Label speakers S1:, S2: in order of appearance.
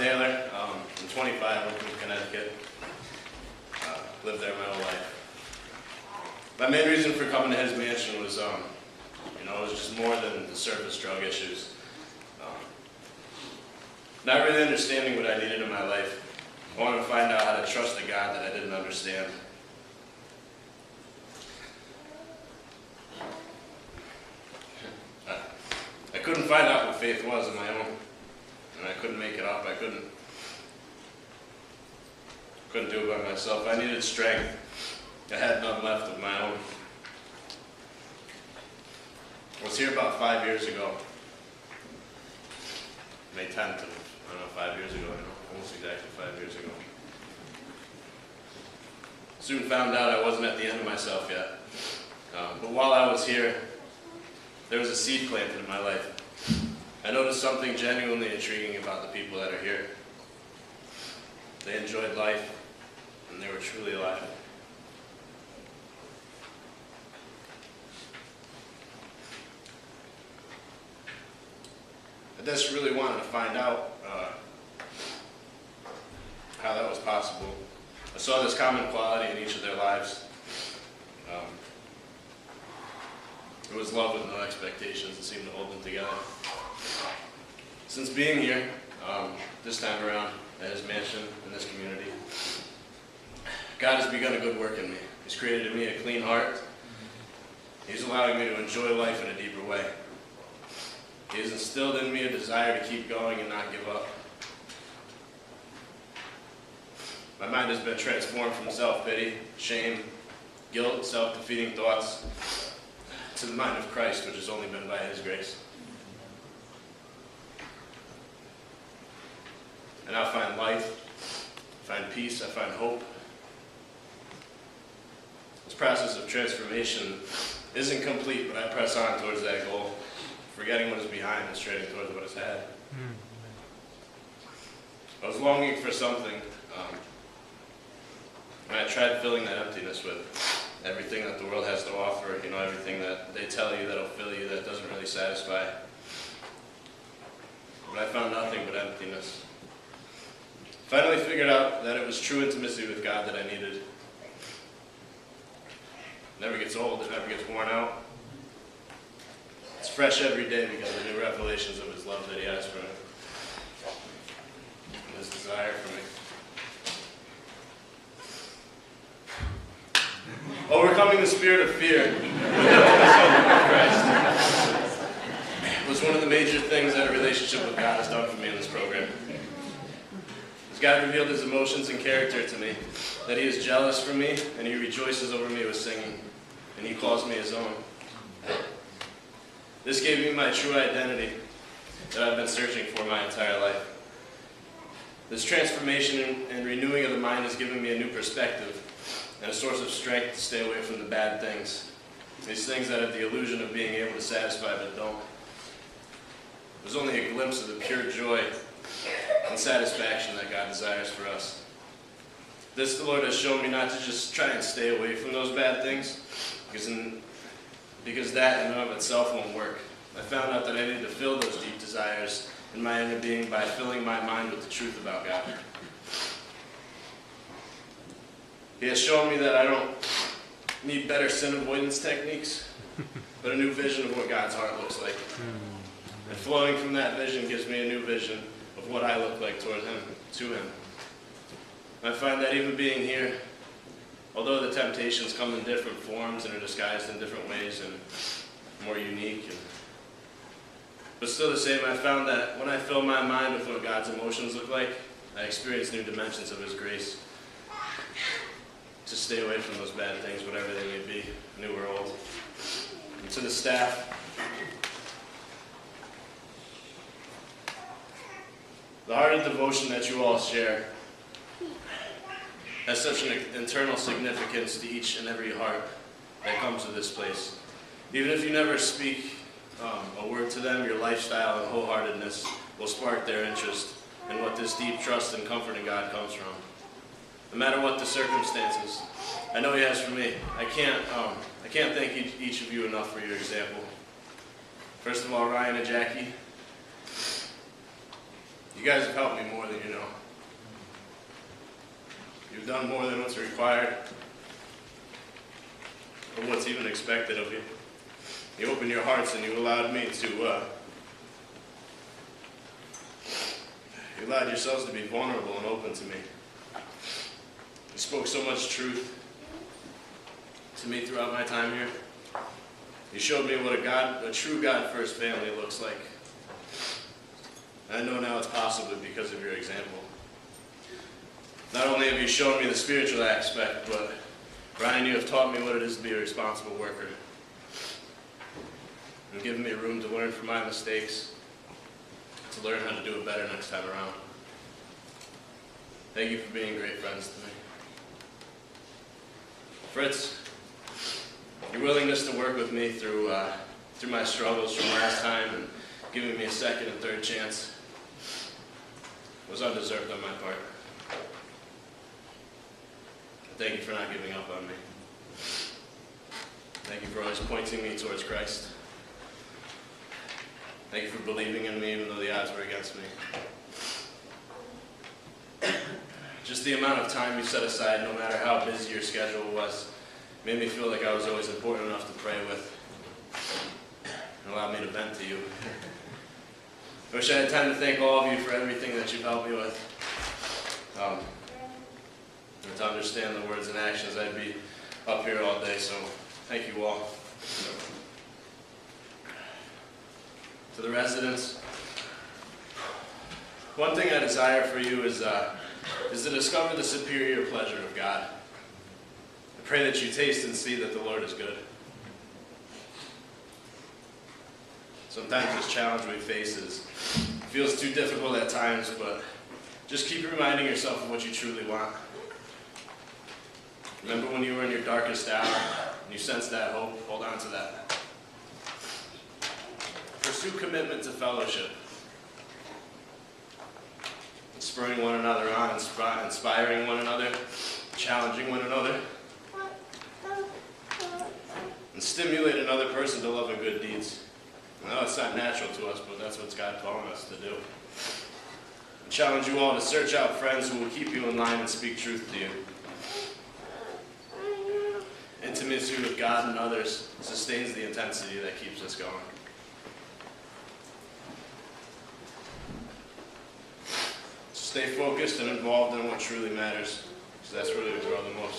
S1: Taylor. I'm 25. I'm from Connecticut. Lived there my whole life. My main reason for coming to his mansion was, it was just more than the surface drug issues. Not really understanding what I needed in my life. I wanted to find out how to trust a God that I didn't understand. I couldn't find out what faith was on my own, and I couldn't make it up. I couldn't do it by myself. I needed strength. I had none left of my own. I was here about 5 years ago. May 10th of, 5 years ago, almost exactly 5 years ago. Soon found out I wasn't at the end of myself yet. But while I was here, there was a seed planted in my life. I noticed something genuinely intriguing about the people that are here. They enjoyed life, and they were truly alive. I just really wanted to find out how that was possible. I saw this common quality in each of their lives. It was love with no expectations that seemed to hold them together. Since being here, this time around at his mansion in this community, God has begun a good work in me. He's created in me a clean heart. He's allowing me to enjoy life in a deeper way. He has instilled in me a desire to keep going and not give up. My mind has been transformed from self-pity, shame, guilt, self-defeating thoughts, to the mind of Christ, which has only been by His grace. And I find life, I find peace, I find hope. This process of transformation isn't complete, but I press on towards that goal, forgetting what is behind and straining towards what is ahead. I was longing for something, and I tried filling that emptiness with everything that the world has to offer, everything that they tell you that'll fill you that doesn't really satisfy. But I found nothing but emptiness. Finally figured out that it was true intimacy with God that I needed. It never gets old, it never gets worn out. It's fresh every day because of new revelations of His love that He has for me, and His desire for me. Overcoming the spirit of fear Christ was one of the major things that a relationship with God has done for me in this program. As God revealed His emotions and character to me, that He is jealous for me and He rejoices over me with singing, and He calls me His own. This gave me my true identity that I've been searching for my entire life. This transformation and renewing of the mind has given me a new perspective and a source of strength to stay away from the bad things. These things that have the illusion of being able to satisfy but don't. There's only a glimpse of the pure joy and satisfaction that God desires for us. This the Lord has shown me not to just try and stay away from those bad things, because that in and of itself won't work. I found out that I need to fill those deep desires in my inner being by filling my mind with the truth about God. He has shown me that I don't need better sin avoidance techniques, but a new vision of what God's heart looks like. And flowing from that vision gives me a new vision of what I look like toward Him, to Him. I find that even being here, although the temptations come in different forms and are disguised in different ways and more unique, but still the same, I found that when I fill my mind with what God's emotions look like, I experience new dimensions of His grace to stay away from those bad things, whatever they may be, new or old. And to the staff, the heart of devotion that you all share has such an internal significance to each and every heart that comes to this place. Even if you never speak a word to them, your lifestyle and wholeheartedness will spark their interest in what this deep trust and comfort in God comes from. No matter what the circumstances, I know He has for me. I can't thank each of you enough for your example. First of all, Ryan and Jackie, You guys have helped me more than you know. You've done more than what's required, or what's even expected of you. You opened your hearts and you allowed me to, you allowed yourselves to be vulnerable and open to me. You spoke so much truth to me throughout my time here. You showed me what a true God-first family looks like. I know now it's possibly because of your example. Not only have you shown me the spiritual aspect, but Ryan, you have taught me what it is to be a responsible worker. And given me room to learn from my mistakes, to learn how to do it better next time around. Thank you for being great friends to me. Fritz, your willingness to work with me through my struggles from last time and giving me a second and third chance was undeserved on my part. Thank you for not giving up on me. Thank you for always pointing me towards Christ. Thank you for believing in me even though the odds were against me. Just the amount of time you set aside, no matter how busy your schedule was, made me feel like I was always important enough to pray with and allowed me to vent to you. I wish I had time to thank all of you for everything that you've helped me with. And to understand the words and actions, I'd be up here all day, so thank you all. To the residents, one thing I desire for you is to discover the superior pleasure of God. I pray that you taste and see that the Lord is good. Sometimes this challenge we face feels too difficult at times, but just keep reminding yourself of what you truly want. Remember when you were in your darkest hour and you sensed that hope? Hold on to that. Pursue commitment to fellowship. Spurring one another on, inspiring one another, challenging one another, and stimulate another person to love and good deeds. I know it's not natural to us, but that's what God's calling us to do. I challenge you all to search out friends who will keep you in line and speak truth to you. Intimacy with God and others sustains the intensity that keeps us going. Stay focused and involved in what truly matters, because that's really where we grow the most.